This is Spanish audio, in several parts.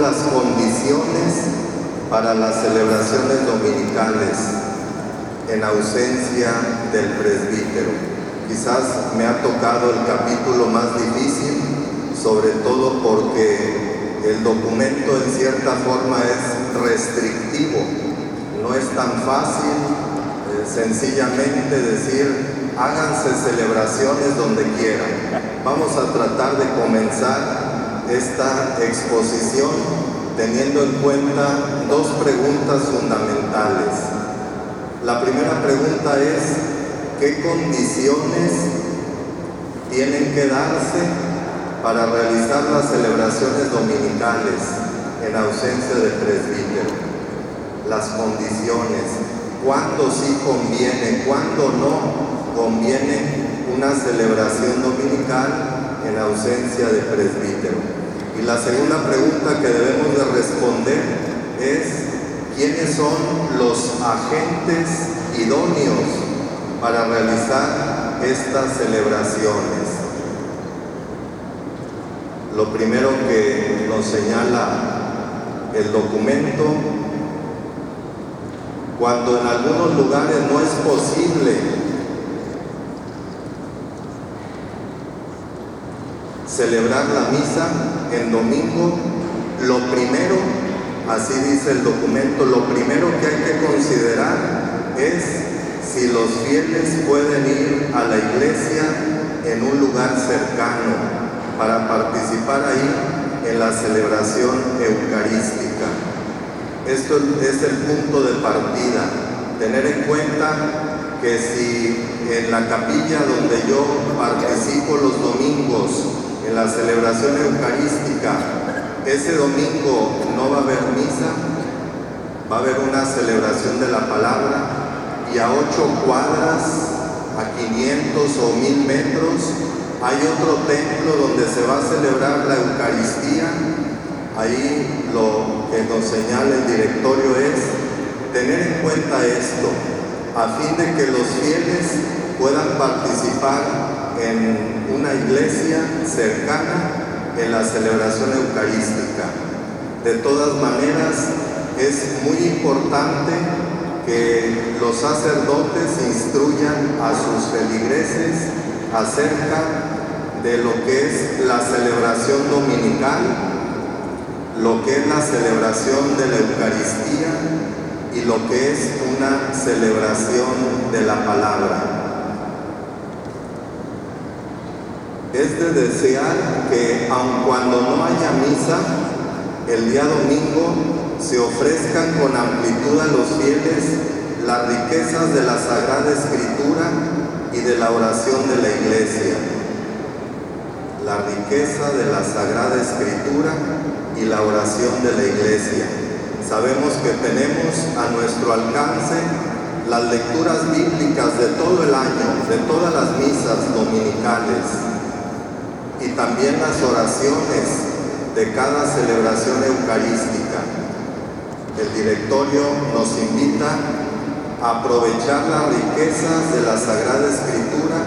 las condiciones para las celebraciones dominicales en ausencia del presbítero. Quizás me ha tocado el capítulo más difícil, sobre todo porque el documento en cierta forma es restrictivo. No es tan fácil sencillamente decir háganse celebraciones donde quieran. Vamos a tratar de comenzar esta exposición teniendo en cuenta dos preguntas fundamentales. La primera pregunta es: ¿qué condiciones tienen que darse para realizar las celebraciones dominicales en ausencia de presbítero? Las condiciones. ¿Cuándo sí conviene, cuándo no conviene una celebración dominical en ausencia de presbítero? Y la segunda pregunta que debemos de responder es: ¿quiénes son los agentes idóneos para realizar estas celebraciones? Lo primero que nos señala el documento: cuando en algunos lugares no es posible celebrar la misa en domingo, lo primero, así dice el documento, lo primero que hay que considerar es si los fieles pueden ir a la iglesia en un lugar cercano para participar ahí en la celebración eucarística. Esto es el punto de partida. Tener en cuenta que si en la capilla donde yo participo los domingos en la celebración eucarística, ese domingo no va a haber misa, va a haber una celebración de la palabra, y a 8 cuadras, a 500 o 1000 metros, hay otro templo donde se va a celebrar la Eucaristía. Ahí lo que nos señala el directorio es tener en cuenta esto, a fin de que los fieles puedan participar en una iglesia cercana en la celebración eucarística. De todas maneras, es muy importante que los sacerdotes instruyan a sus feligreses acerca de lo que es la celebración dominical, lo que es la celebración de la Eucaristía y lo que es una celebración de la palabra. Es de desear que, aun cuando no haya misa, el día domingo se ofrezcan con amplitud a los fieles las riquezas de la Sagrada Escritura y de la oración de la Iglesia. La riqueza de la Sagrada Escritura y la oración de la Iglesia. Sabemos que tenemos a nuestro alcance las lecturas bíblicas de todo el año, de todas las misas dominicales, y también las oraciones de cada celebración eucarística. El directorio nos invita a aprovechar las riquezas de la Sagrada Escritura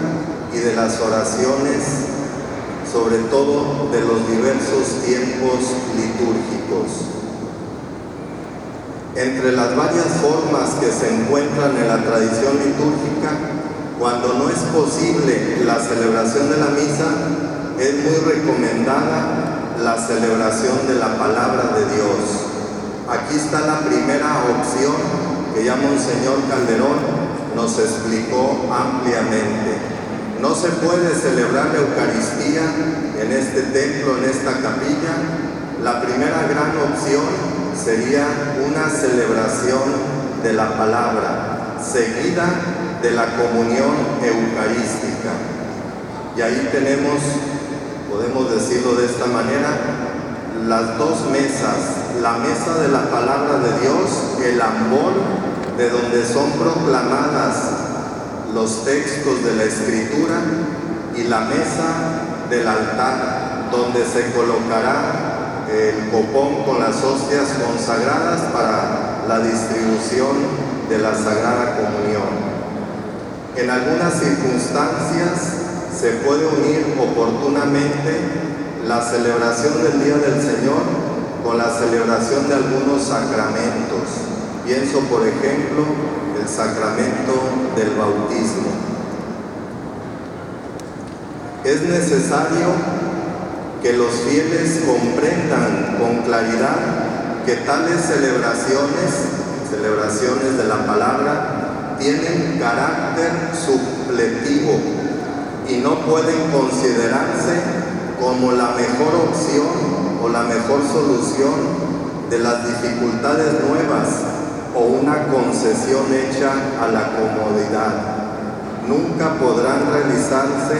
y de las oraciones, sobre todo de los diversos tiempos litúrgicos. Entre las varias formas que se encuentran en la tradición litúrgica, cuando no es posible la celebración de la misa, es muy recomendada la celebración de la palabra de Dios. Aquí está la primera opción que ya Monseñor Calderón nos explicó ampliamente. No se puede celebrar la Eucaristía en este templo, en esta capilla. La primera gran opción sería una celebración de la palabra, seguida de la comunión eucarística. Y ahí tenemos, podemos decirlo de esta manera, las dos mesas: la mesa de la palabra de Dios, el ambón de donde son proclamadas los textos de la Escritura, y la mesa del altar, donde se colocará el copón con las hostias consagradas para la distribución de la Sagrada Comunión. En algunas circunstancias se puede unir oportunamente la celebración del Día del Señor con la celebración de algunos sacramentos. Pienso, por ejemplo, el sacramento del bautismo. Es necesario que los fieles comprendan con claridad que tales celebraciones de la palabra, tienen carácter supletivo y no pueden considerarse como la mejor opción o la mejor solución de las dificultades nuevas o una concesión hecha a la comodidad. Nunca podrán realizarse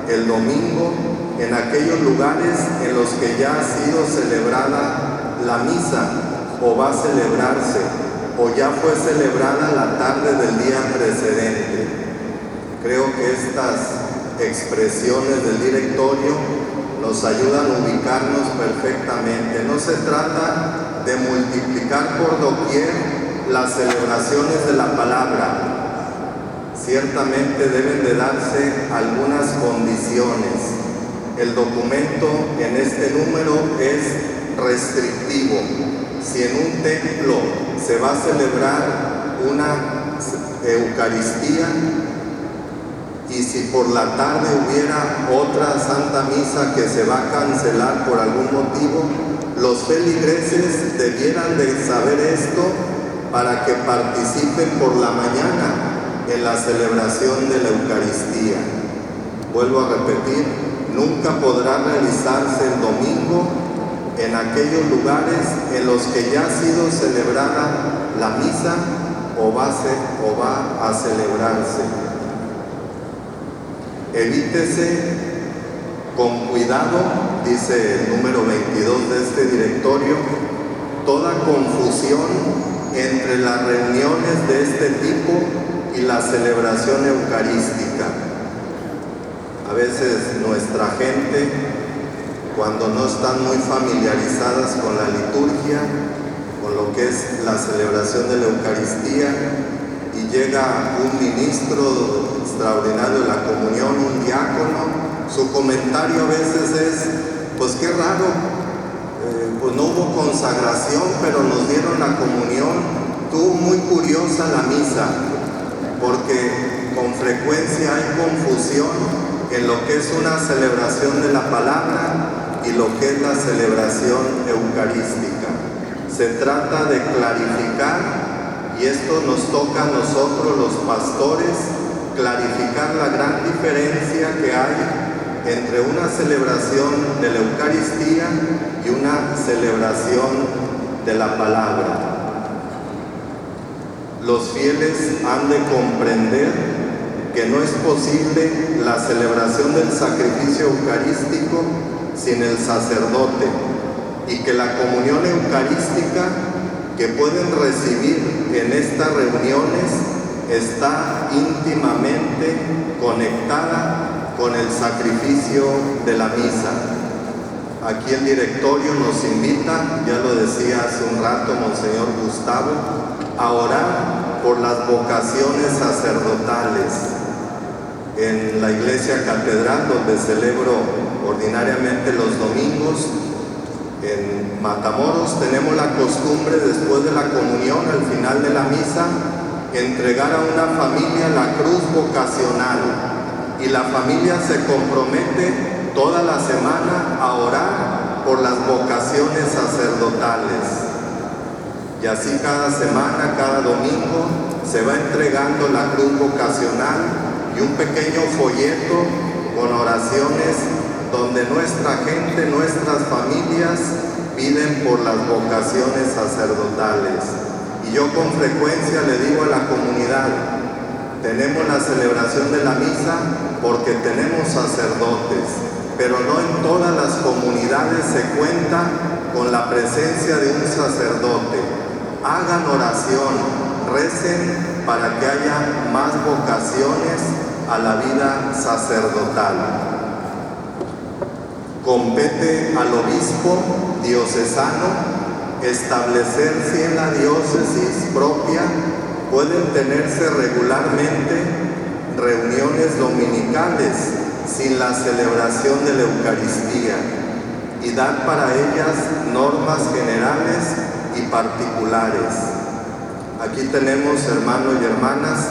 el domingo en aquellos lugares en los que ya ha sido celebrada la misa o va a celebrarse o ya fue celebrada la tarde del día precedente. Creo que estas expresiones del directorio nos ayudan a ubicarnos perfectamente. No se trata de multiplicar por doquier las celebraciones de la palabra. Ciertamente deben de darse algunas condiciones. El documento en este número es restrictivo. Si en un templo se va a celebrar una Eucaristía y si por la tarde hubiera otra Santa Misa que se va a cancelar por algún motivo, los feligreses debieran de saber esto para que participen por la mañana en la celebración de la Eucaristía. Vuelvo a repetir, nunca podrá realizarse el domingo en aquellos lugares en los que ya ha sido celebrada la misa o va a celebrarse. Evítese con cuidado, dice el número 22 de este directorio, toda confusión entre las reuniones de este tipo y la celebración eucarística. A veces nuestra gente, cuando no están muy familiarizadas con la liturgia, con lo que es la celebración de la Eucaristía, y llega un ministro extraordinario de la comunión, un diácono, su comentario a veces es, pues qué raro, pues no hubo consagración, pero nos dieron la comunión. Estuvo muy curiosa la misa, porque con frecuencia hay confusión en lo que es una celebración de la palabra y lo que es la celebración eucarística. Se trata de clarificar, y esto nos toca a nosotros los pastores, clarificar la gran diferencia que hay entre una celebración de la Eucaristía y una celebración de la palabra. Los fieles han de comprender que no es posible la celebración del sacrificio eucarístico sin el sacerdote, y que la comunión eucarística que pueden recibir en estas reuniones está íntimamente conectada con el sacrificio de la misa. Aquí el directorio nos invita, ya lo decía hace un rato Monseñor Gustavo, a orar por las vocaciones sacerdotales. En la iglesia catedral, donde celebro ordinariamente los domingos, en Matamoros, tenemos la costumbre, después de la comunión, al final de la misa, entregar a una familia la cruz vocacional, y la familia se compromete toda la semana a orar por las vocaciones sacerdotales. Y así cada semana, cada domingo, se va entregando la cruz vocacional y un pequeño folleto con oraciones donde nuestra gente, nuestras familias piden por las vocaciones sacerdotales. Y yo con frecuencia le digo a la comunidad, tenemos la celebración de la misa porque tenemos sacerdotes, pero no en todas las comunidades se cuenta con la presencia de un sacerdote. Hagan oración, recen para que haya más vocaciones a la vida sacerdotal. Compete al obispo diocesano establecer si en la diócesis propia pueden tenerse regularmente reuniones dominicales sin la celebración de la Eucaristía. y dar para ellas normas generales y particulares. Aquí tenemos, hermanos y hermanas,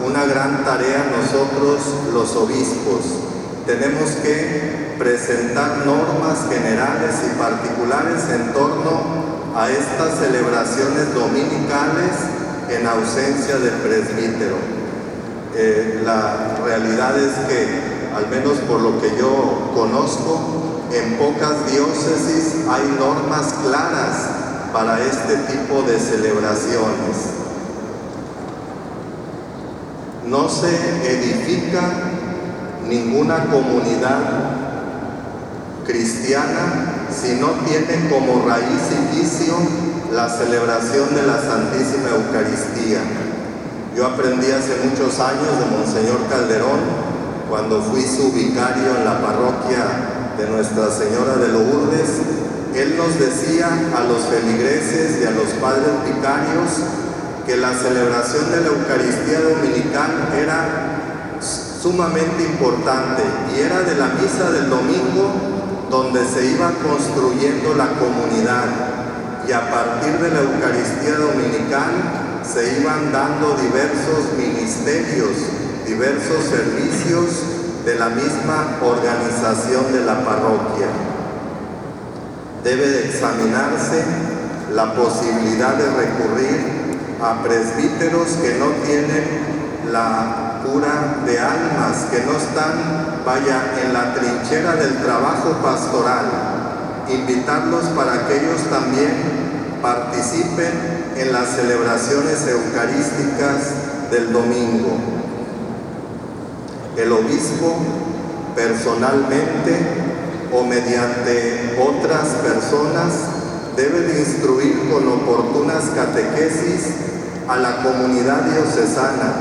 una gran tarea nosotros los obispos. Tenemos que presentar normas generales y particulares en torno a estas celebraciones dominicales en ausencia del presbítero. La realidad es que, al menos por lo que yo conozco, en pocas diócesis hay normas claras para este tipo de celebraciones. No se edifica ninguna comunidad cristiana si no tiene como raíz y inicio la celebración de la Santísima Eucaristía. Yo aprendí hace muchos años de Monseñor Calderón, cuando fui su vicario en la parroquia de Nuestra Señora de Lourdes. Él nos decía a los feligreses y a los padres vicarios que la celebración de la Eucaristía dominical era sumamente importante y era de la misa del domingo donde se iba construyendo la comunidad, y a partir de la Eucaristía dominical se iban dando diversos ministerios, diversos servicios de la misma organización de la parroquia. Debe de examinarse la posibilidad de recurrir a presbíteros que no tienen la cura de almas, que no están, en la trinchera del trabajo pastoral. Invitarlos para que ellos también participen en las celebraciones eucarísticas del domingo. El obispo, personalmente o mediante otras personas, debe de instruir con oportunas catequesis a la comunidad diocesana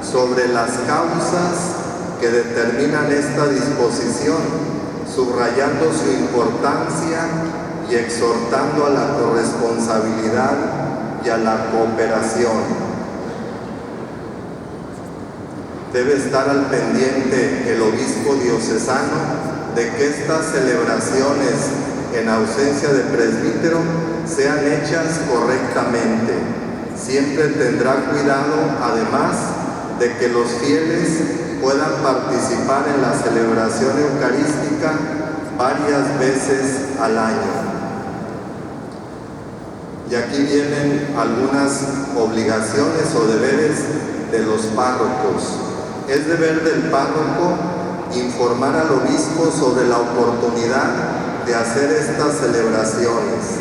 sobre las causas que determinan esta disposición, subrayando su importancia y exhortando a la corresponsabilidad y a la cooperación. Debe estar al pendiente el obispo diocesano de que estas celebraciones en ausencia de presbítero sean hechas correctamente. Siempre tendrá cuidado, además, de que los fieles puedan participar en la celebración eucarística varias veces al año. Y aquí vienen algunas obligaciones o deberes de los párrocos. Es deber del párroco informar al obispo sobre la oportunidad de hacer estas celebraciones,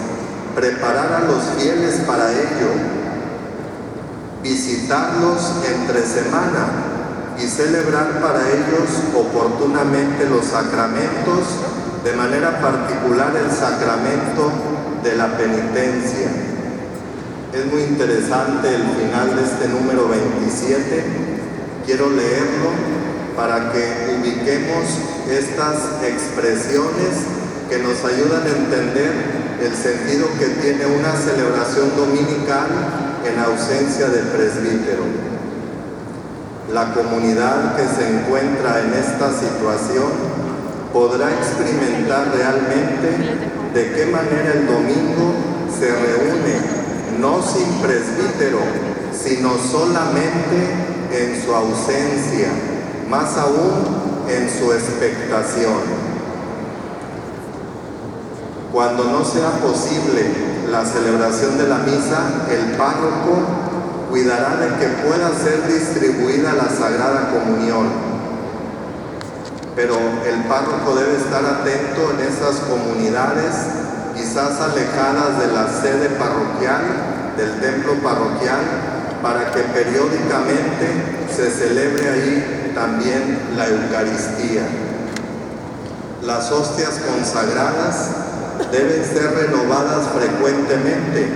preparar a los fieles para ello, visitarlos entre semana y celebrar para ellos oportunamente los sacramentos, de manera particular el sacramento de la penitencia. Es muy interesante el final de este número 27. Quiero leerlo para que ubiquemos estas expresiones que nos ayudan a entender el sentido que tiene una celebración dominical en ausencia del presbítero. La comunidad que se encuentra en esta situación podrá experimentar realmente de qué manera el domingo se reúne, no sin presbítero, sino solamente en su ausencia, más aún en su expectación. Cuando no sea posible la celebración de la misa, el párroco cuidará de que pueda ser distribuida la Sagrada Comunión. Pero el párroco debe estar atento en esas comunidades, quizás alejadas de la sede parroquial, del templo parroquial, para que periódicamente se celebre ahí también la Eucaristía. Las hostias consagradas deben ser renovadas frecuentemente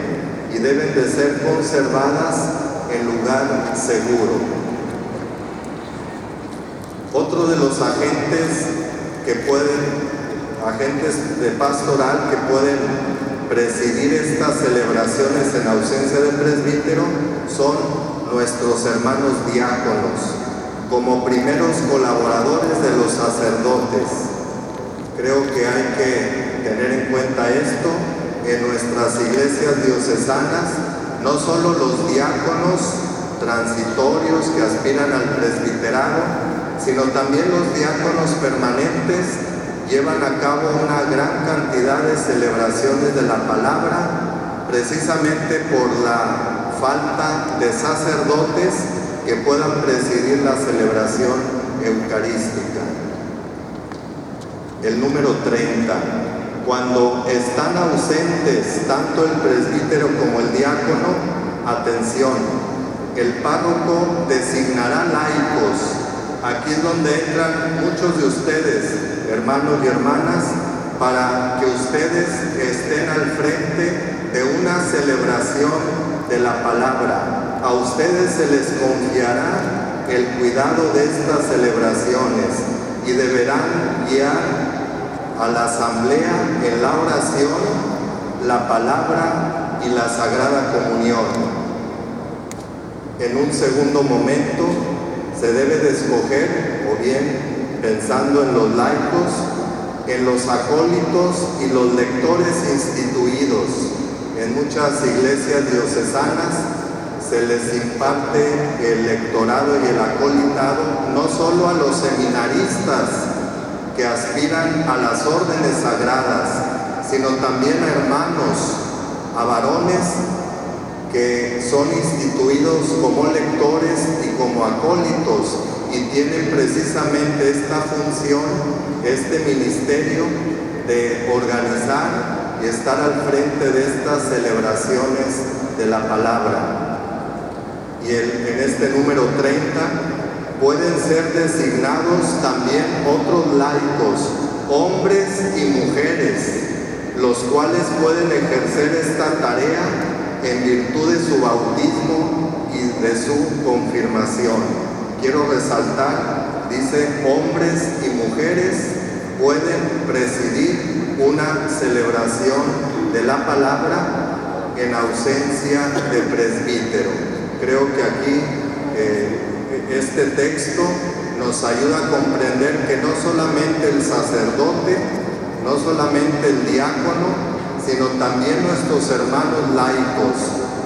y deben de ser conservadas en lugar seguro. Otro de los agentes de pastoral que pueden presidir estas celebraciones en ausencia del presbítero son nuestros hermanos diáconos, como primeros colaboradores de los sacerdotes. Creo que hay que tener en cuenta esto en nuestras iglesias diocesanas, no solo los diáconos transitorios que aspiran al presbiterado, sino también los diáconos permanentes llevan a cabo una gran cantidad de celebraciones de la palabra, precisamente por la falta de sacerdotes que puedan presidir la celebración eucarística. El número 30. Cuando están ausentes tanto el presbítero como el diácono, atención, el párroco designará laicos. Aquí es donde entran muchos de ustedes, hermanos y hermanas, para que ustedes estén al frente de una celebración de la palabra. A ustedes se les confiará el cuidado de estas celebraciones y deberán guiar a la asamblea en la oración, la palabra y la Sagrada Comunión. En un segundo momento se debe de escoger, o bien pensando en los laicos, en los acólitos y los lectores instituidos. En muchas iglesias diocesanas se les imparte el lectorado y el acolitado no solo a los seminaristas que aspiran a las órdenes sagradas, sino también a hermanos, a varones que son instituidos como lectores y como acólitos y tienen precisamente esta función, este ministerio de organizar y estar al frente de estas celebraciones de la palabra. Y en este número 30 pueden ser designados también otros laicos, hombres y mujeres, los cuales pueden ejercer esta tarea en virtud de su bautismo y de su confirmación. Quiero resaltar, dice, hombres y mujeres pueden presidir una celebración de la palabra en ausencia de presbítero. Creo que aquí este texto nos ayuda a comprender que no solamente el sacerdote, no solamente el diácono, sino también nuestros hermanos laicos,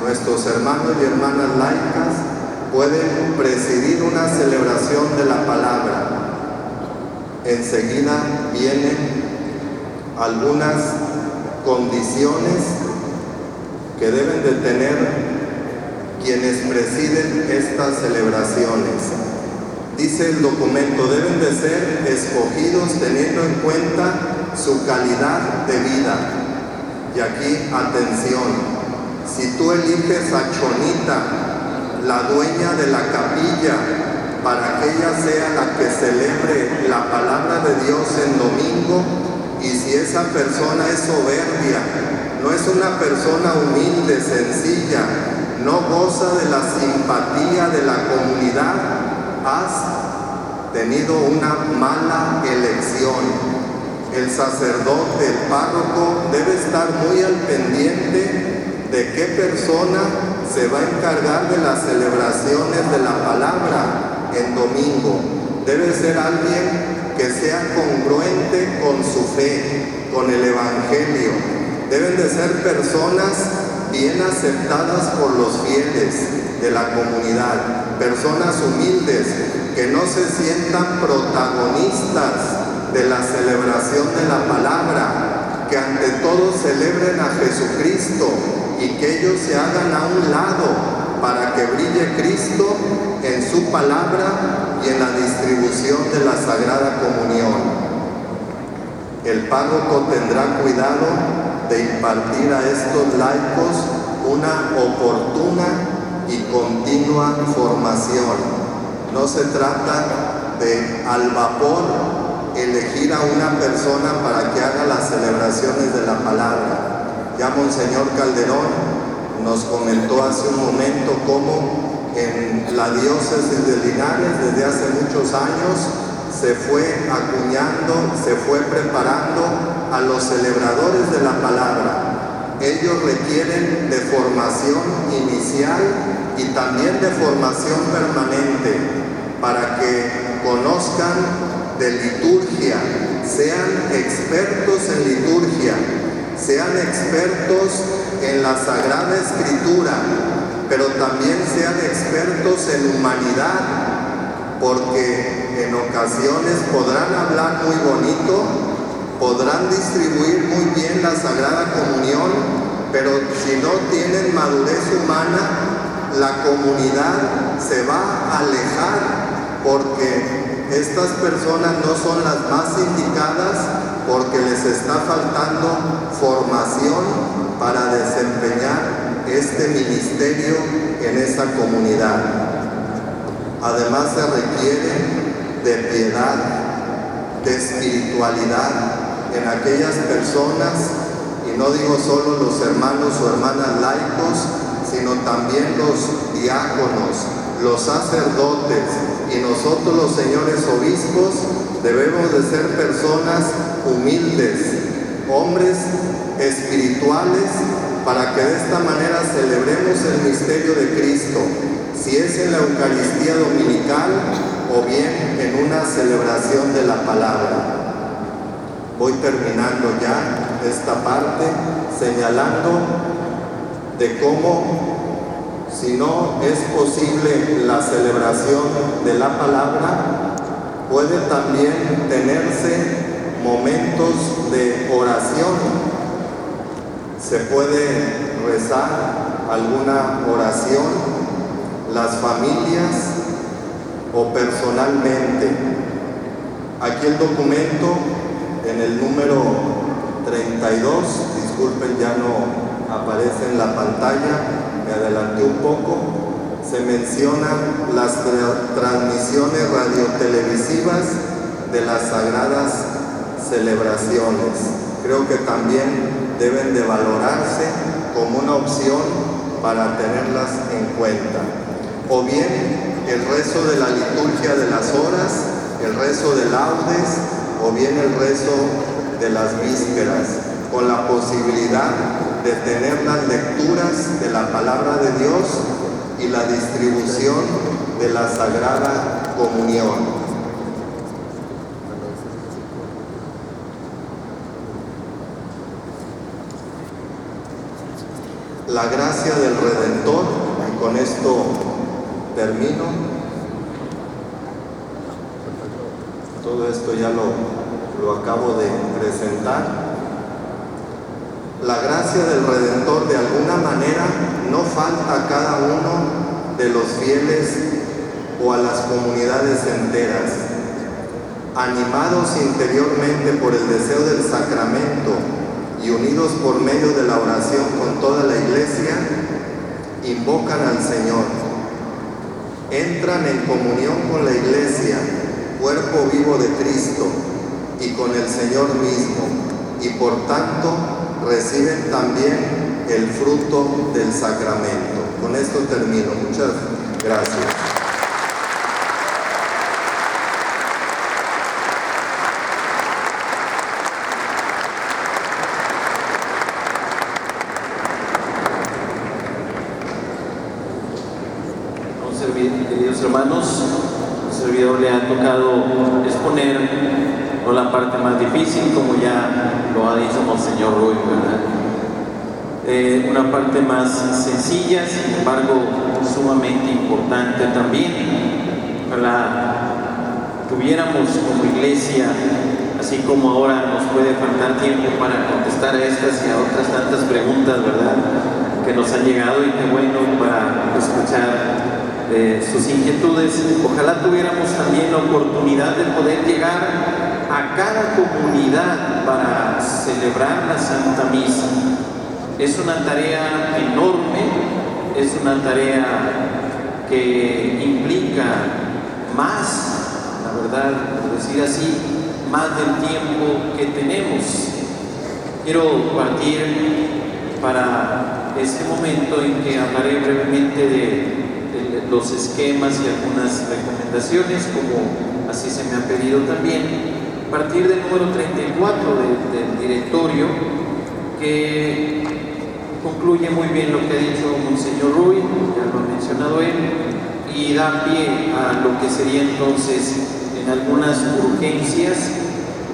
nuestros hermanos y hermanas laicas pueden presidir una celebración de la palabra. Enseguida vienen algunas condiciones que deben de tener quienes presiden estas celebraciones. Dice el documento, deben de ser escogidos teniendo en cuenta su calidad de vida. Y aquí, atención, si tú eliges a Chonita, la dueña de la capilla, para que ella sea la que celebre la palabra de Dios en domingo, y si esa persona es soberbia, no es una persona humilde, sencilla, no goza de la simpatía de la comunidad, has tenido una mala elección. El sacerdote, el párroco, debe estar muy al pendiente de qué persona se va a encargar de las celebraciones de la palabra en domingo. Debe ser alguien que sea congruente con su fe, con el Evangelio. Deben de ser personas bien aceptadas por los fieles de la comunidad, personas humildes que no se sientan protagonistas de la celebración de la palabra, que ante todo celebren a Jesucristo y que ellos se hagan a un lado para que brille Cristo en su palabra y en la distribución de la Sagrada Comunión. El párroco tendrá cuidado de impartir a estos laicos una oportuna y continua formación. No se trata de al vapor elegir a una persona para que haga las celebraciones de la palabra. Ya Monseñor Calderón nos comentó hace un momento cómo en la diócesis de Linares desde hace muchos años se fue acuñando, se fue preparando a los celebradores de la palabra. Ellos requieren de formación inicial y también de formación permanente para que conozcan de liturgia, sean expertos en liturgia, sean expertos en la Sagrada Escritura, pero también sean expertos en humanidad, porque en ocasiones podrán hablar muy bonito, podrán distribuir muy bien la Sagrada Comunión, pero si no tienen madurez humana, la comunidad se va a alejar, porque estas personas no son las más indicadas, porque les está faltando formación para desempeñar este ministerio en esa comunidad. Además se requiere de piedad, de espiritualidad en aquellas personas, y no digo solo los hermanos o hermanas laicos, sino también los diáconos, los sacerdotes, y nosotros los señores obispos debemos de ser personas humildes, hombres espirituales, para que de esta manera celebremos el misterio de Cristo, si es en la Eucaristía dominical o bien en una celebración de la palabra. Voy terminando ya esta parte, señalando de cómo, si no es posible la celebración de la palabra, puede también tenerse momentos de oración. Se puede rezar alguna oración, las familias o personalmente. Aquí el documento, en el número 32, disculpen, ya no aparece en la pantalla, me adelanté un poco, se mencionan las transmisiones radiotelevisivas de las sagradas celebraciones. Creo que también deben de valorarse como una opción para tenerlas en cuenta. O bien el rezo de la liturgia de las horas, el rezo de laudes, o bien el rezo de las vísperas, con la posibilidad de tener las lecturas de la palabra de Dios y la distribución de la Sagrada Comunión. La gracia del Redentor, y con esto termino. Todo esto ya lo acabo de presentar. La gracia del Redentor de alguna manera no falta a cada uno de los fieles o a las comunidades enteras. Animados interiormente por el deseo del sacramento y unidos por medio de la oración con toda la Iglesia, invocan al Señor. Entran en comunión con la Iglesia, cuerpo vivo de Cristo, y con el Señor mismo, y por tanto reciben también el fruto del sacramento. Con esto termino. Muchas gracias. Queridos hermanos, al servidor le ha tocado exponer la parte más difícil, como ya lo ha dicho Monseñor Ruy, ¿verdad? Una parte más sencilla, sin embargo, sumamente importante también. Ojalá tuviéramos como Iglesia, así como ahora nos puede faltar tiempo para contestar a estas y a otras tantas preguntas, ¿verdad?, que nos han llegado, y qué bueno para escuchar sus inquietudes. Ojalá tuviéramos también la oportunidad de poder llegar a cada comunidad para celebrar la Santa Misa. Es una tarea enorme, es una tarea que implica más, la verdad, por decir así, más del tiempo que tenemos. Quiero partir para este momento en que hablaré brevemente de los esquemas y algunas recomendaciones, como así se me ha pedido también, a partir del número 34 del directorio, que concluye muy bien lo que ha dicho Monseñor Ruy, ya lo ha mencionado él, y da pie a lo que sería entonces en algunas urgencias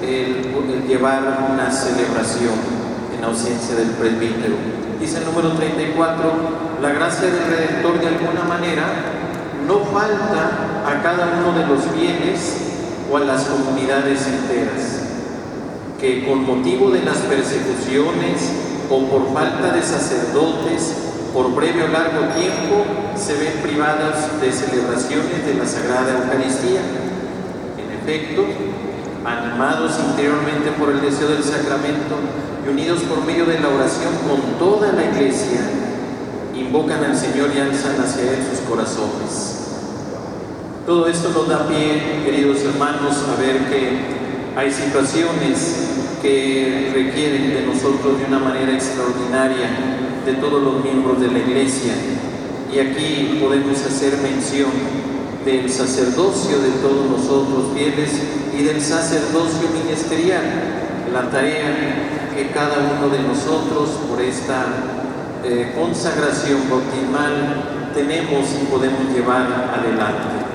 el llevar una celebración en ausencia del presbítero. Dice el número 34, la gracia del Redentor de alguna manera no falta a cada uno de los fieles o a las comunidades enteras, que con motivo de las persecuciones o por falta de sacerdotes, por breve o largo tiempo, se ven privadas de celebraciones de la Sagrada Eucaristía. En efecto, animados interiormente por el deseo del sacramento y unidos por medio de la oración con toda la Iglesia, invocan al Señor y alzan hacia Él sus corazones. Todo esto nos da pie, queridos hermanos, a ver que hay situaciones que requieren de nosotros de una manera extraordinaria, de todos los miembros de la Iglesia. Y aquí podemos hacer mención del sacerdocio de todos nosotros fieles y del sacerdocio ministerial, la tarea que cada uno de nosotros por esta consagración bautismal tenemos y podemos llevar adelante.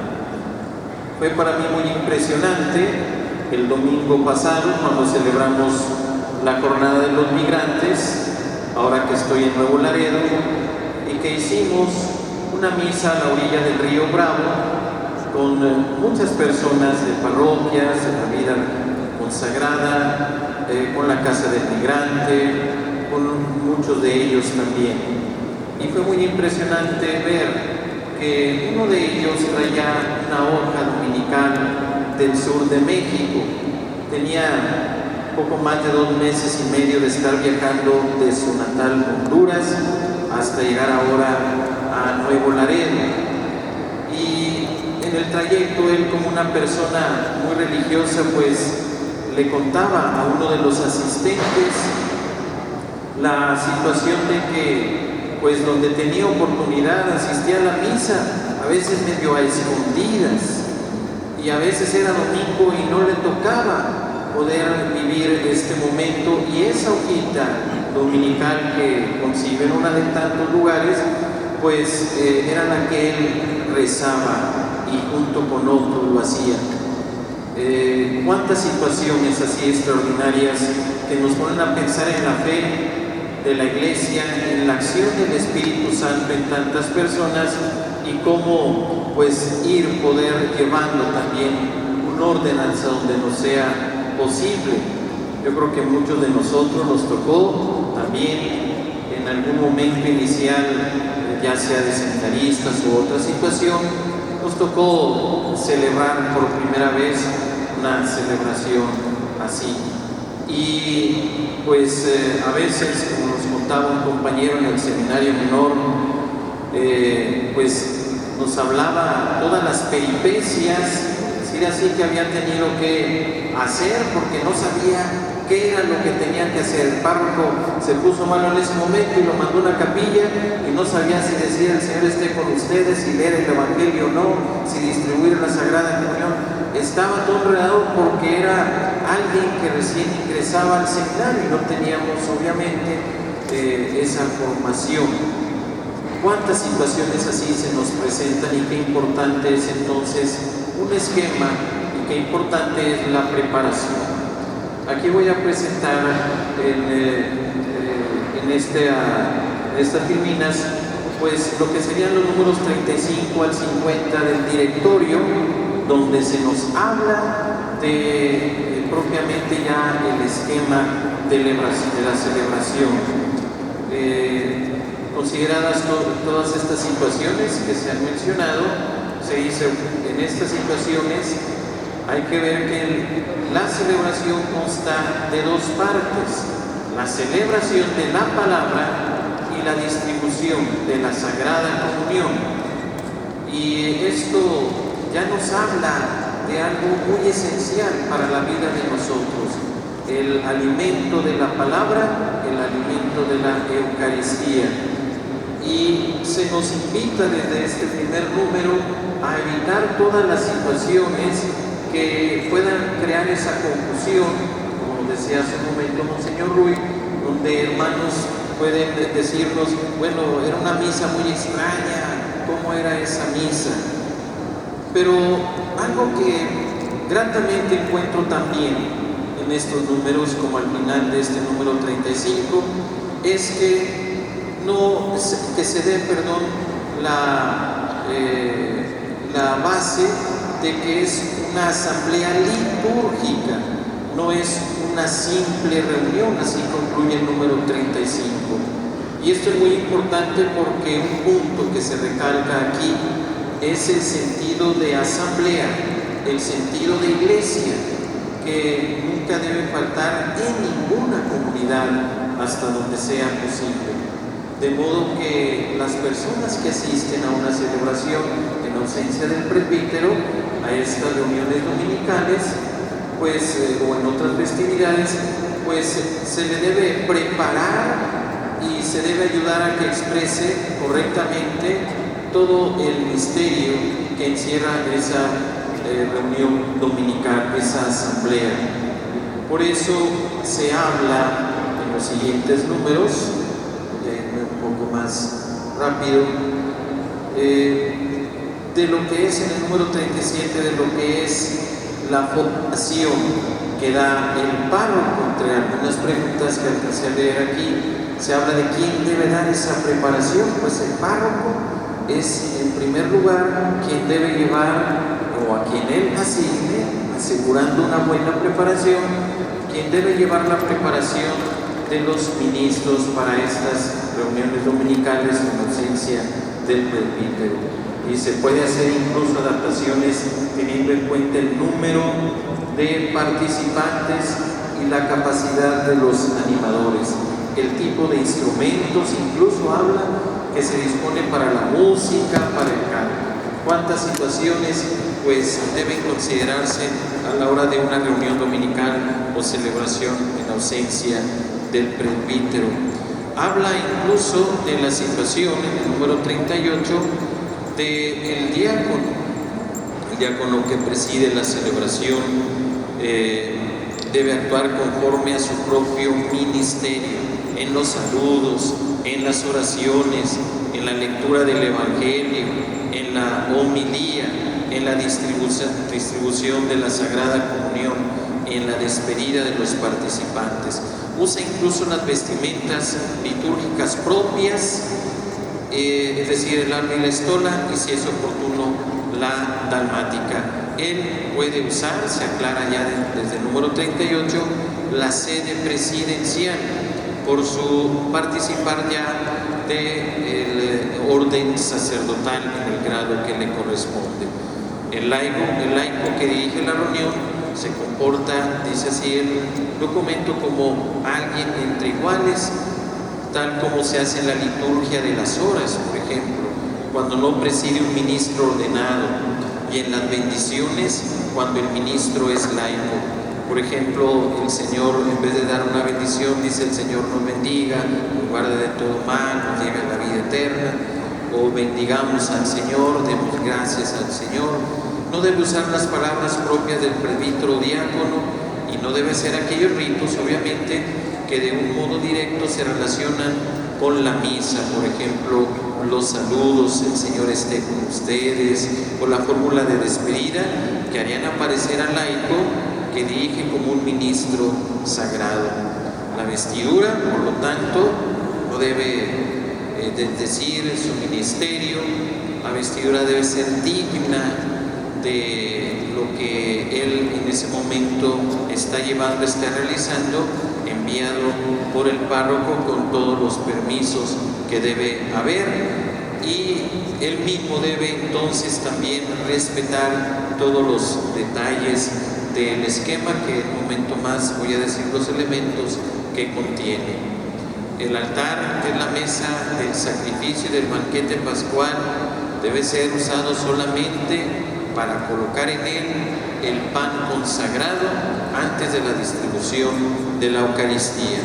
Fue para mí muy impresionante el domingo pasado cuando celebramos la jornada de los migrantes, ahora que estoy en Nuevo Laredo, y que hicimos una misa a la orilla del río Bravo con muchas personas de parroquias, de la vida consagrada, con la Casa del Migrante, con muchos de ellos también. Y fue muy impresionante ver que uno de ellos traía una hoja dominical del sur de México. Tenía poco más de 2 meses y medio de estar viajando de su natal Honduras hasta llegar ahora a Nuevo Laredo. Y en el trayecto él, como una persona muy religiosa, pues le contaba a uno de los asistentes la situación de que pues donde tenía oportunidad asistía a la misa, a veces medio a escondidas, y a veces era domingo y no le tocaba poder vivir este momento, y esa hojita dominical que consiguió en una de tantos lugares, pues era la que él rezaba y junto con otros lo hacía. Cuántas situaciones así extraordinarias que nos ponen a pensar en la fe de la Iglesia, en la acción del Espíritu Santo en tantas personas, y cómo pues ir poder llevando también un orden hasta donde nos sea posible. Yo creo que muchos de nosotros nos tocó también en algún momento inicial, ya sea de seminaristas u otra situación, nos tocó celebrar por primera vez una celebración así. Y pues a veces, como nos contaba un compañero en el seminario menor, pues nos hablaba todas las peripecias, decir así, que había tenido que hacer porque no sabía qué era lo que tenía que hacer. El párroco se puso malo en ese momento y lo mandó a una capilla y no sabía si decir el Señor esté con ustedes, si leer el Evangelio o no, si distribuir la Sagrada Comunión. Estaba todo enredado porque era alguien que recién ingresaba al seminario y no teníamos obviamente esa formación. Cuántas situaciones así se nos presentan, y qué importante es entonces un esquema, y qué importante es la preparación. Aquí voy a presentar en estas filminas pues lo que serían los números 35 al 50 del directorio, donde se nos habla de propiamente ya el esquema de la celebración. Consideradas todas estas situaciones que se han mencionado, se dice: en estas situaciones hay que ver que la celebración consta de 2 partes: la celebración de la palabra y la distribución de la Sagrada Comunión. Y esto ya nos habla de algo muy esencial para la vida de nosotros: el alimento de la palabra, el alimento de la Eucaristía. Y se nos invita desde este primer número a evitar todas las situaciones que puedan crear esa confusión, como decía hace un momento Monseñor Ruy, donde hermanos pueden decirnos: bueno, era una misa muy extraña, ¿cómo era esa misa? Pero algo que gratamente encuentro también en en estos números, como al final de este número 35, es que se dé, la base de que es una asamblea litúrgica, no es una simple reunión, así concluye el número 35. Y esto es muy importante porque un punto que se recalca aquí es el sentido de asamblea, el sentido de iglesia, que nunca debe faltar en ninguna comunidad hasta donde sea posible. De modo que las personas que asisten a una celebración en ausencia del presbítero, a estas reuniones dominicales, pues, o en otras festividades, pues se le debe preparar y se debe ayudar a que exprese correctamente todo el misterio que encierra esa reunión dominical, esa asamblea. Por eso se habla en los siguientes números, un poco más rápido, de lo que es en el número 37, de lo que es la formación que da el párroco. Entre algunas preguntas que alcancé a leer aquí, se habla de quién debe dar esa preparación. Pues el párroco es, en primer lugar, quien debe llevar, o a quien él asigne, asegurando una buena preparación, quien debe llevar la preparación de los ministros para estas reuniones dominicales en ausencia del presbítero. Y se puede hacer incluso adaptaciones teniendo en cuenta el número de participantes y la capacidad de los animadores, el tipo de instrumentos, incluso habla que se dispone para la música, para el canto. ¿Cuántas situaciones pues deben considerarse a la hora de una reunión dominical o celebración en ausencia del presbítero? Habla incluso de la situación en el número 38 del diácono. El diácono que preside la celebración debe actuar conforme a su propio ministerio, en los saludos, en las oraciones, en la lectura del Evangelio, en la homilía, en la distribución de la Sagrada Comunión, en la despedida de los participantes. Usa incluso las vestimentas litúrgicas propias, es decir, el alba y la estola, y si es oportuno, la dalmática. Él puede usar, se aclara ya desde el número 38, la sede presidencial por su participar ya del orden sacerdotal en el grado que le corresponde. El laico que dirige la reunión se comporta, dice así el documento, como alguien entre iguales, tal como se hace en la liturgia de las horas, por ejemplo, cuando no preside un ministro ordenado, y en las bendiciones cuando el ministro es laico. Por ejemplo, el Señor, en vez de dar una bendición, dice: el Señor nos bendiga, nos guarde de todo mal, nos lleve a la vida eterna, o bendigamos al Señor, demos gracias al Señor. No debe usar las palabras propias del presbítero o diácono, y no debe ser aquellos ritos, obviamente, que de un modo directo se relacionan con la misa. Por ejemplo, los saludos, el Señor esté con ustedes, o la fórmula de despedida que harían aparecer al laico que dirige como un ministro sagrado. La vestidura, por lo tanto, no debe decir su ministerio. La vestidura debe ser digna de lo que él en ese momento está llevando, está realizando, enviado por el párroco con todos los permisos que debe haber, y él mismo debe entonces también respetar todos los detalles del esquema, que en un momento más voy a decir los elementos que contiene. El altar, que es la mesa del sacrificio y del banquete pascual, debe ser usado solamente para colocar en él el pan consagrado antes de la distribución de la Eucaristía.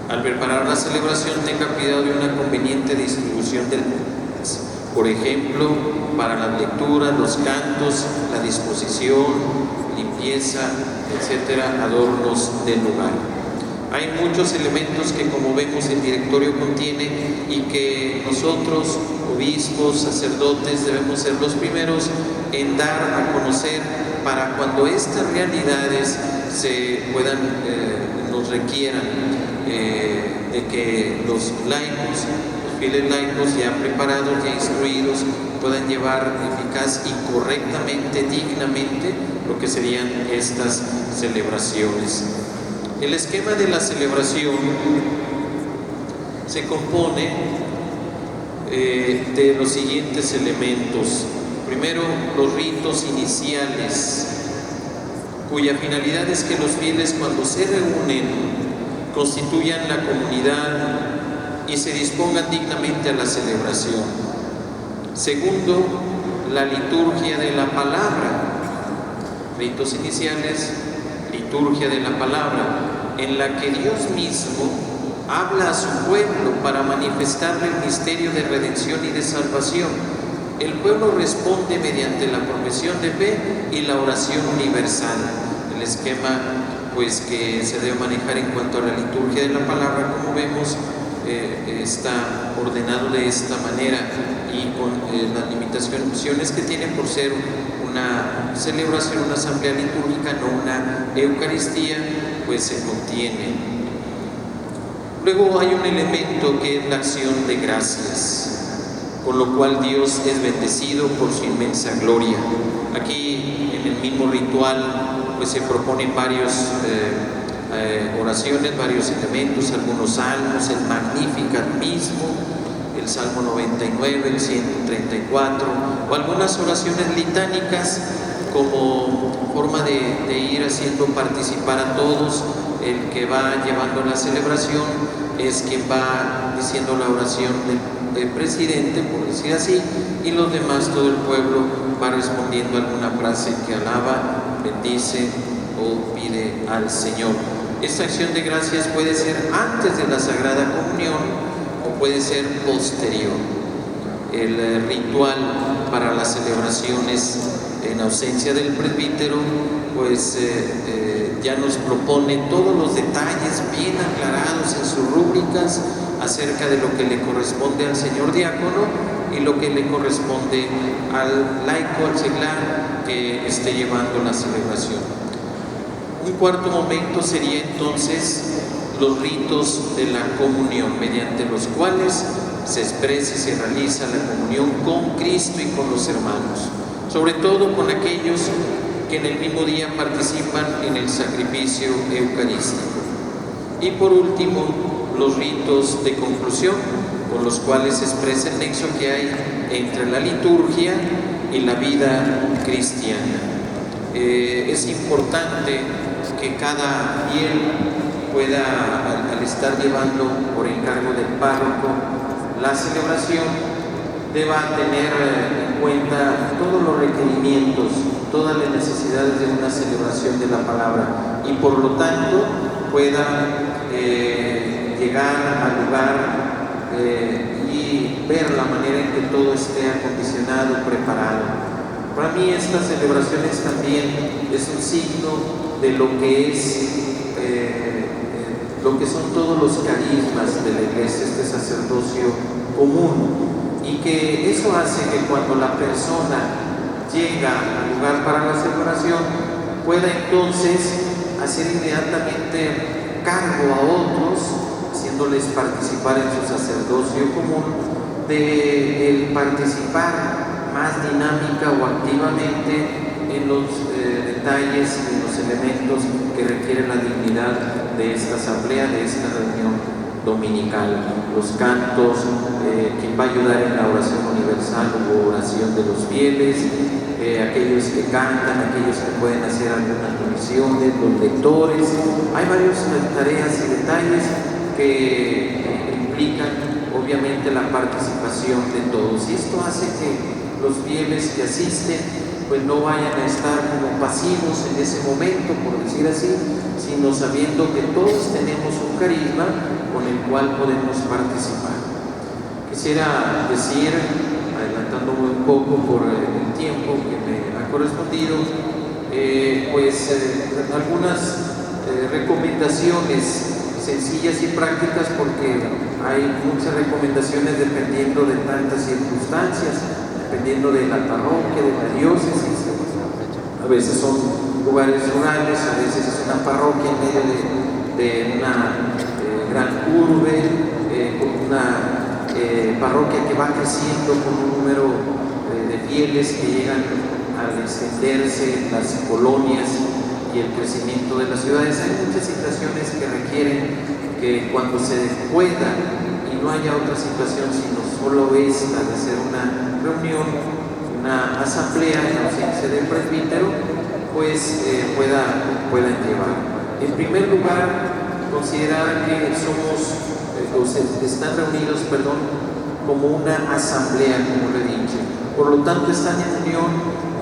Al preparar la celebración, tenga cuidado de una conveniente distribución del pan, por ejemplo, para las lecturas, los cantos, la disposición, limpieza, etcétera, adornos del lugar. Hay muchos elementos que, como vemos, el directorio contiene, y que nosotros, obispos, sacerdotes, debemos ser los primeros en dar a conocer, para cuando estas realidades nos requieran de que los laicos, los fieles laicos ya preparados, ya instruidos, puedan llevar eficaz y correctamente, dignamente, lo que serían estas celebraciones. El esquema de la celebración se compone de los siguientes elementos. Primero, los ritos iniciales, cuya finalidad es que los fieles, cuando se reúnen, constituyan la comunidad y se dispongan dignamente a la celebración. Segundo, la liturgia de la palabra. Ritos iniciales, liturgia de la palabra, en la que Dios mismo habla a su pueblo para manifestarle el misterio de redención y de salvación. El pueblo responde mediante la profesión de fe y la oración universal. El esquema pues que se debe manejar en cuanto a la liturgia de la palabra, como vemos, está ordenado de esta manera, y con las limitaciones que tiene por ser una celebración, una asamblea litúrgica, no una Eucaristía, pues se contiene. Luego hay un elemento que es la acción de gracias, con lo cual Dios es bendecido por su inmensa gloria. Aquí en el mismo ritual pues se proponen varias oraciones, varios elementos, algunos salmos, el Magnificat mismo, el Salmo 99, el 134, o algunas oraciones litánicas como forma de ir haciendo participar a todos. El que va llevando la celebración es quien va diciendo la oración del presidente, por decir así, y los demás, todo el pueblo, va respondiendo alguna frase que alaba, bendice o pide al Señor. Esta acción de gracias puede ser antes de la Sagrada Comunión o puede ser posterior. El ritual para las celebraciones en ausencia del presbítero pues ya nos propone todos los detalles bien aclarados en sus rúbricas acerca de lo que le corresponde al señor diácono y lo que le corresponde al laico, al seglar que esté llevando la celebración. Un cuarto momento sería entonces los ritos de la comunión, mediante los cuales se expresa y se realiza la comunión con Cristo y con los hermanos, sobre todo con aquellos que en el mismo día participan en el sacrificio eucarístico. Y por último, los ritos de conclusión, con los cuales se expresa el nexo que hay entre la liturgia y la vida cristiana. Es importante que cada fiel pueda, al estar llevando por encargo del párroco la celebración, deba tener en cuenta todos los requerimientos, todas las necesidades de una celebración de la palabra, y por lo tanto pueda llegar al lugar y ver la manera en que todo esté acondicionado, preparado. Para mí estas celebraciones también es un signo de lo que son todos los carismas de la Iglesia, este sacerdocio común, y que eso hace que cuando la persona llega al lugar para la celebración pueda entonces hacer inmediatamente cargo a otros, haciéndoles participar en su sacerdocio común, de el participar más dinámica o activamente en los detalles y en los elementos que requieren la dignidad de esta asamblea, de esta reunión dominical. Los cantos, quien va a ayudar en la oración universal o oración de los fieles, aquellos que cantan, aquellos que pueden hacer algunas misiones, los lectores. Hay varias tareas y detalles que implican obviamente la participación de todos, y esto hace que los fieles que asisten pues no vayan a estar como pasivos en ese momento, por decir así, sino sabiendo que todos tenemos un carisma con el cual podemos participar. Quisiera decir, adelantándome un poco por el tiempo que me ha correspondido, algunas recomendaciones sencillas y prácticas, porque hay muchas recomendaciones dependiendo de tantas circunstancias, dependiendo de la parroquia, de la diócesis. A veces son lugares rurales, a veces es una parroquia en medio de una gran urbe, con una parroquia que va creciendo con un número de fieles que llegan al extenderse las colonias y el crecimiento de las ciudades. Hay muchas situaciones que requieren que cuando se pueda y no haya otra situación sino solo esta de ser una reunión, una asamblea en ausencia del presbítero, pues puedan llevar. En primer lugar, considerar que están reunidos, como una asamblea, como lo he dicho. Por lo tanto, están en unión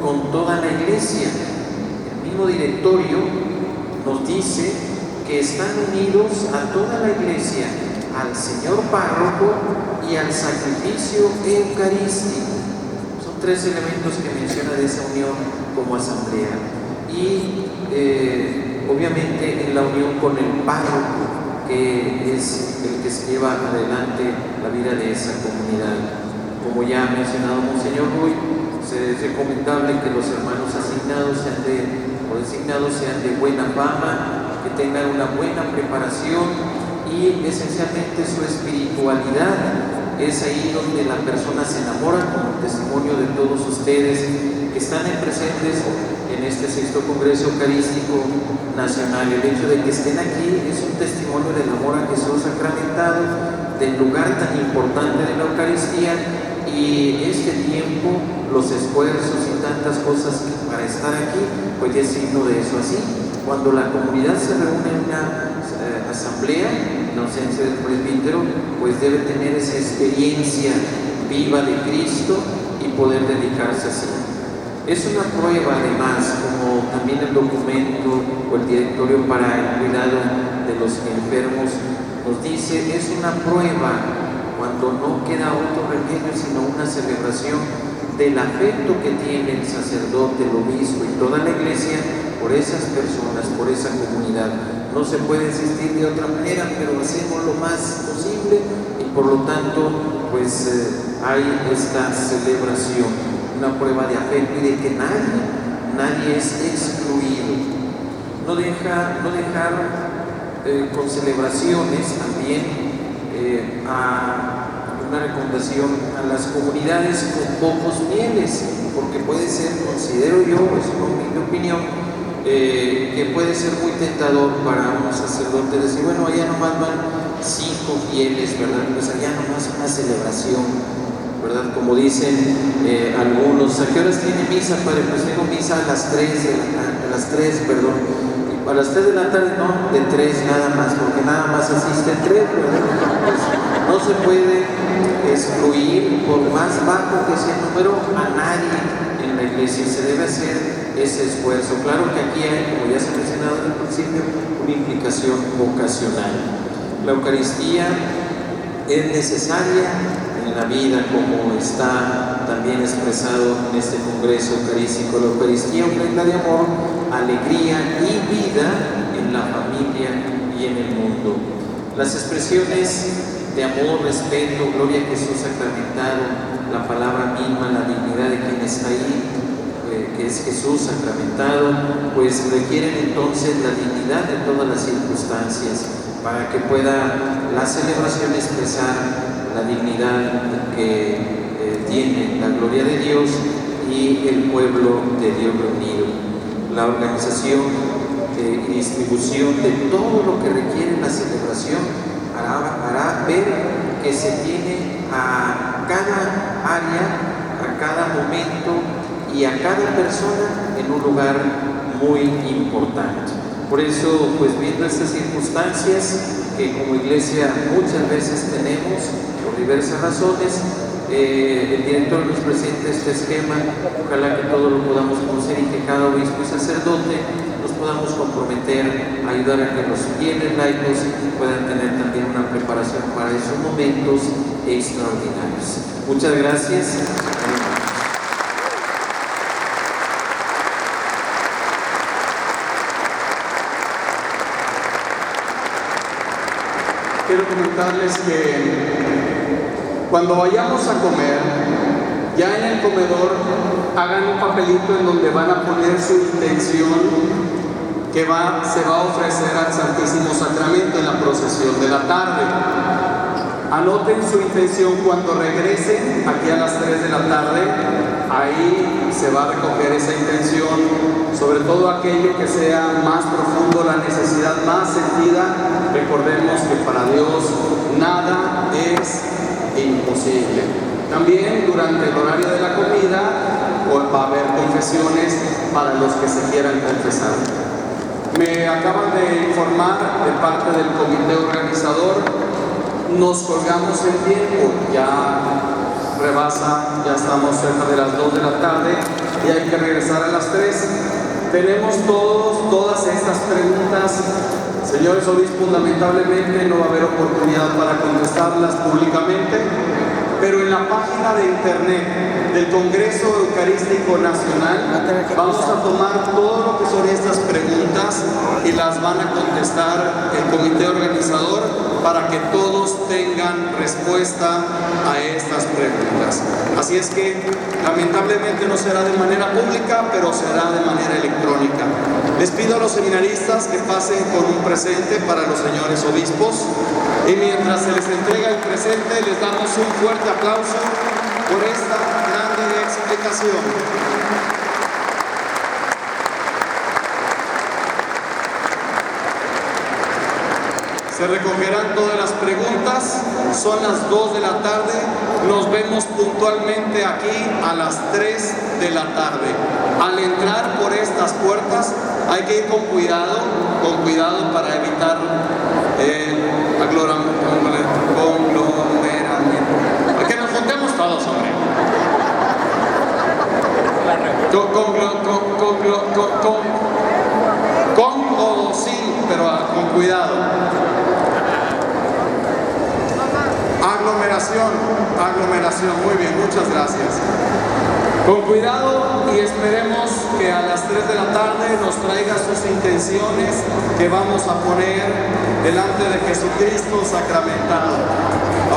con toda la iglesia. El mismo directorio nos dice que están unidos a toda la iglesia, al Señor párroco y al sacrificio eucarístico. Son tres elementos que menciona de esa unión como asamblea. Y obviamente en la unión con el párroco, que es el que se lleva adelante la vida de esa comunidad. Como ya ha mencionado Monseñor Ruy, es recomendable que los hermanos designados sean de buena fama, que tengan una buena preparación y esencialmente su espiritualidad. Es ahí donde la persona se enamora, con el testimonio de todos ustedes que están presentes en este 6º Congreso Eucarístico Nacional. El hecho de que estén aquí es un testimonio del amor a Jesús sacramentado, del lugar tan importante de la Eucaristía, y este tiempo, los esfuerzos y tantas cosas para estar aquí, pues es signo de eso. Así, cuando la comunidad se reúne en una asamblea, en ausencia del presbítero, pues debe tener esa experiencia viva de Cristo y poder dedicarse así. Es una prueba, además, como también el documento o el directorio para el cuidado de los enfermos nos dice, es una prueba cuando no queda otro remedio sino una celebración del afecto que tiene el sacerdote, el obispo y toda la iglesia por esas personas, por esa comunidad. No se puede existir de otra manera, pero hacemos lo más posible y por lo tanto pues hay esta celebración, una prueba de afecto y de que nadie es excluido. No dejar con celebraciones también a una recomendación a las comunidades con pocos fieles, porque puede ser, considero yo, es una opinión, que puede ser muy tentador para un sacerdote decir, bueno, allá nomás van 5 fieles, ¿verdad? Pues allá nomás una celebración, ¿verdad? Como dicen algunos, ¿a qué horas tiene misa, padre? Pues tengo misa a las 3, a las 3 de la tarde, no, de 3 nada más, porque nada más asisten 3, ¿verdad? Pues no se puede excluir, por más bajo que sea el número, a nadie en la iglesia. Se debe hacer ese esfuerzo. Claro que aquí hay, como ya se ha mencionado en el principio, una implicación vocacional. La Eucaristía es necesaria en la vida, como está también expresado en este Congreso Eucarístico. La Eucaristía ofrenda de amor, alegría y vida en la familia y en el mundo. Las expresiones de amor, respeto, gloria a Jesús sacramentado, la palabra misma, la dignidad de quien está ahí, que es Jesús sacramentado, pues requieren entonces la dignidad de todas las circunstancias para que pueda la celebración expresar la dignidad que tiene la gloria de Dios y el pueblo de Dios reunido. La organización y distribución de todo lo que requiere la celebración hará ver que se tiene a cada área, a cada momento y a cada persona en un lugar muy importante. Por eso, pues viendo estas circunstancias que como iglesia muchas veces tenemos, por diversas razones, el director nos presenta este esquema. Ojalá que todos lo podamos conocer y que cada obispo y sacerdote nos podamos comprometer a ayudar a que los fieles laicos puedan tener también una preparación para esos momentos extraordinarios. Muchas gracias. Quiero comentarles que cuando vayamos a comer, Ya en el comedor hagan un papelito en donde van a poner su intención que se va a ofrecer al Santísimo Sacramento en la procesión de la tarde. Anoten su intención cuando regresen aquí a las 3 de la tarde. Ahí se va a recoger esa intención, sobre todo aquello que sea más profundo, la necesidad más sentida. Recordemos que para Dios nada es imposible. También durante el horario de la comida va a haber confesiones para los que se quieran confesar. Me acaban de informar de parte del comité organizador, nos colgamos en tiempo, ya rebasa, ya estamos cerca de las 2 de la tarde y hay que regresar a las 3. Tenemos todas estas preguntas. Señores obispos, lamentablemente no va a haber oportunidad para contestarlas públicamente, pero en la página de internet del Congreso Eucarístico Nacional vamos a tomar todo lo que son estas preguntas y las van a contestar el comité organizador para que todos tengan respuesta a estas preguntas. Así es que lamentablemente no será de manera pública, pero será de manera electrónica. Les pido a los seminaristas que pasen con un presente para los señores obispos y mientras se les entrega el presente les damos un fuerte aplauso por esta grande explicación. Se recogerán todas las preguntas, son las 2 de la tarde, nos vemos puntualmente aquí a las 3 de la tarde. Al entrar por estas puertas hay que ir con cuidado para evitar conglomeramiento. Que nos juntemos todos, hombre. Con o sin, pero con cuidado. Aglomeración, muy bien, muchas gracias. Con cuidado y esperemos que a las 3 de la tarde nos traiga sus intenciones que vamos a poner delante de Jesucristo sacramentado.